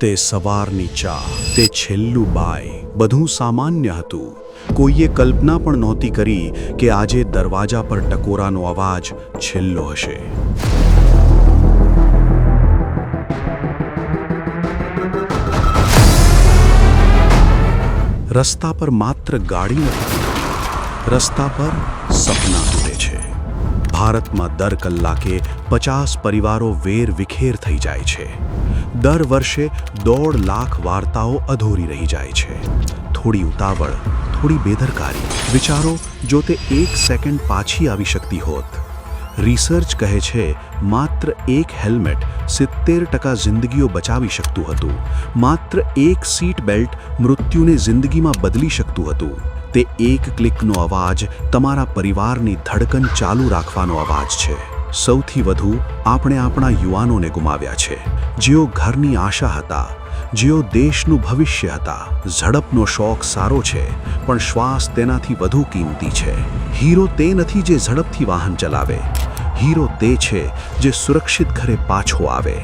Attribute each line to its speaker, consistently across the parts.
Speaker 1: તે સવારની ચા, તે છેલ્લું બાય, બધું સામાન્ય હતું. કોઈએ કલ્પના પણ નહોતી કરી કે આજે દરવાજા પર ટકોરાનો અવાજ છેલ્લો હશે. રસ્તા પર માત્ર ગાડી નથી, રસ્તા પર સપના તૂટે છે. ભારતમાં દર કલાકે 50 પરિવારો વેર વિખેર થઈ જાય છે. દર વર્ષે 1.5 લાખ વાર્તાઓ અધૂરી રહી જાય છે. થોડી ઉતાવળ, થોડી બેદરકારી. વિચારો, જો તે 1 સેકન્ડ પાછી આવી શકતી હોત. રિસર્ચ કહે છે માત્ર એક હેલ્મેટ 70% જિંદગીઓ બચાવી શકતું હતું. માત્ર એક સીટ બેલ્ટ મૃત્યુને જિંદગીમાં બદલી શકતું હતું. તે એક ક્લિકનો અવાજ તમારા પરિવારની ધડકન ચાલુ રાખવાનો અવાજ છે. સૌથી વધુ આપણે આપણા યુવાનોને ગુમાવ્યા છે, જેઓ ઘરની આશા હતા, જેઓ દેશનું ભવિષ્ય હતા. ઝડપનો શોખ સારો છે, પણ શ્વાસ તેનાથી વધુ કિંમતી છે. હીરો તે નથી જે ઝડપથી વાહન ચલાવે, હીરો તે છે જે સુરક્ષિત ઘરે પાછો આવે.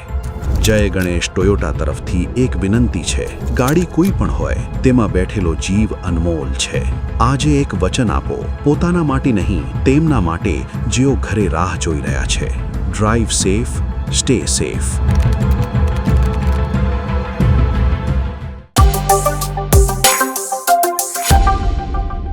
Speaker 1: જય ગણેશ ટોયોટા તરફથી એક વિનંતી છે. ગાડી કોઈ પણ હોય, તેમાં બેઠેલો જીવ અનમોલ છે. આજે એક વચન આપો, પોતાના માટે નહીં, તેમના માટે જેઓ ઘરે રાહ જોઈ રહ્યા છે. Drive safe, stay safe.